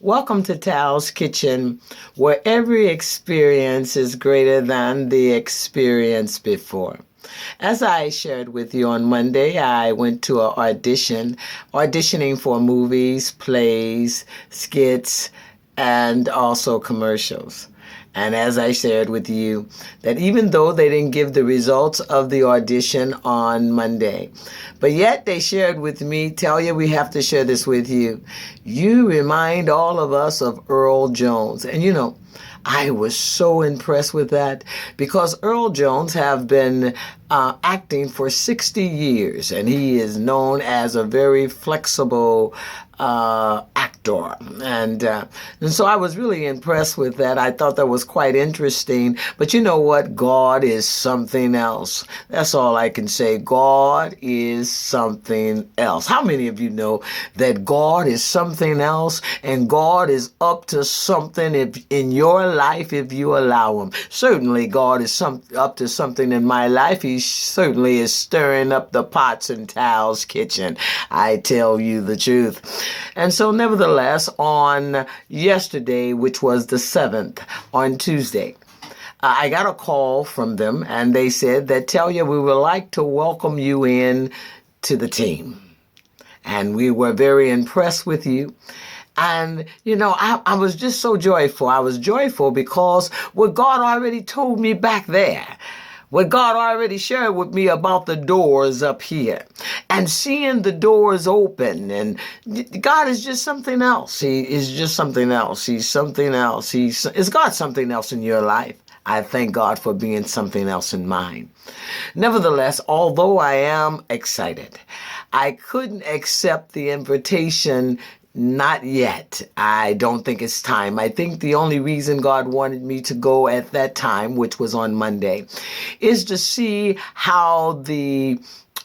Welcome to Tal's Kitchen, where every experience is greater than the experience before. As I shared with you on Monday, I went to an auditioning for movies, plays, skits, and also commercials. And as I shared with you, that even though they didn't give the results of the audition on Monday, but yet they shared with me, tell you we have to share this with you. You remind all of us of Earl Jones. And I was so impressed with that because Earl Jones have been acting for 60 years, and he is known as a very flexible actor. And so I was really impressed with that. I thought that was quite interesting. But you know what? God is something else. That's all I can say. God is something else. How many of you know that God is something else and God is up to something in your life if you allow him? Certainly God is up to something in my life. He certainly is stirring up the pots in Tal's kitchen. I tell you the truth. And so nevertheless, on yesterday, which was the 7th, on Tuesday, I got a call from them, and they said that, Talia, we would like to welcome you in to the team. And we were very impressed with you. And, I was just so joyful. I was joyful because what God already told me back there, what God already shared with me about the doors up here and seeing the doors open. And God is just something else. He is just something else. He's something else. Is God something else in your life? I thank God for being something else in mine. Nevertheless, although I am excited, I couldn't accept the invitation. Not yet. I don't think it's time. I think the only reason God wanted me to go at that time, which was on Monday, is to see how the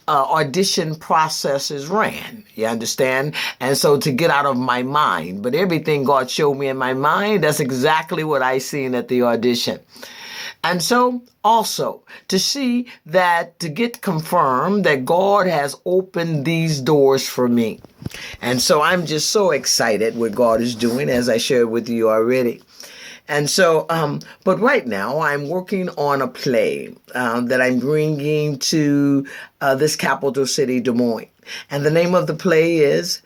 audition processes ran. You understand? And so to get out of my mind. But everything God showed me in my mind, that's exactly what I seen at the audition. And so also to see that, to get confirmed that God has opened these doors for me. And so I'm just so excited what God is doing, as I shared with you already. And so, but right now I'm working on a play that I'm bringing to this capital city, Des Moines. And the name of the play Is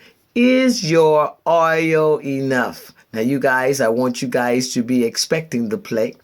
Your Oil Enough? Now, you guys, I want you guys to be expecting the play.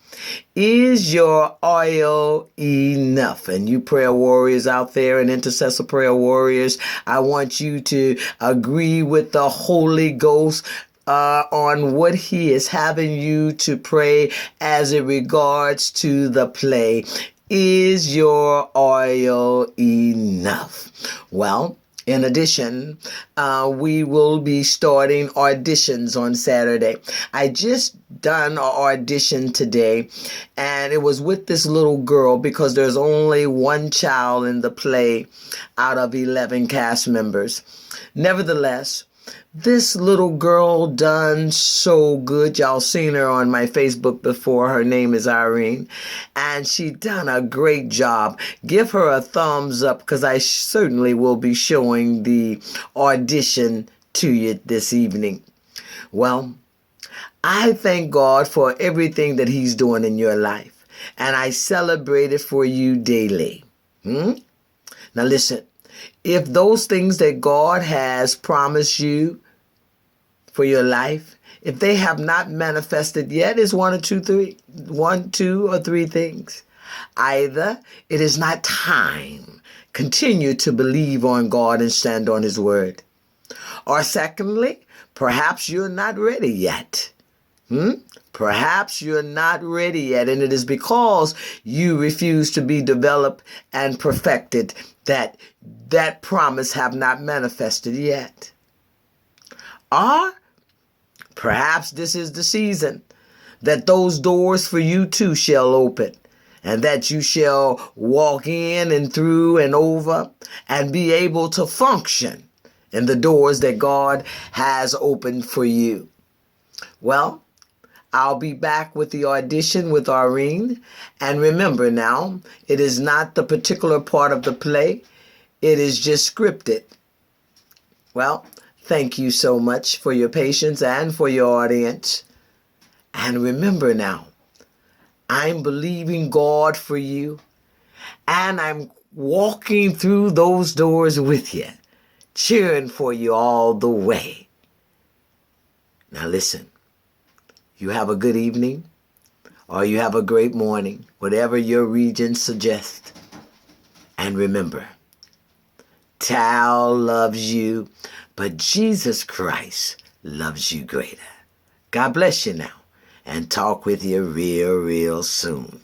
Is your oil enough? And you prayer warriors out there and intercessor prayer warriors, I want you to agree with the Holy Ghost on what he is having you to pray as it regards to the play. Is your oil enough? Well, in addition, we will be starting auditions on Saturday. I just done an audition today, and it was with this little girl because there's only one child in the play out of 11 cast members. Nevertheless, this little girl done so good. Y'all seen her on my Facebook before. Her name is Irene. And she done a great job. Give her a thumbs up because I certainly will be showing the audition to you this evening. Well, I thank God for everything that he's doing in your life. And I celebrate it for you daily. Now listen, if those things that God has promised you for your life, if they have not manifested yet, it's one, two, or three things. Either it is not time. Continue to believe on God and stand on his word. Or secondly, perhaps you're not ready yet. Perhaps you're not ready yet, and it is because you refuse to be developed and perfected that promise have not manifested yet. Or perhaps this is the season that those doors for you too shall open, and that you shall walk in and through and over and be able to function in the doors that God has opened for you. Well, I'll be back with the audition with Irene. And remember now, it is not the particular part of the play. It is just scripted. Well, Thank you so much for your patience and for your audience. And remember now, I'm believing God for you, and I'm walking through those doors with you, cheering for you all the way. Now listen, you have a good evening, or you have a great morning, whatever your region suggests. And remember, Tal loves you, but Jesus Christ loves you greater. God bless you now, and talk with you real soon.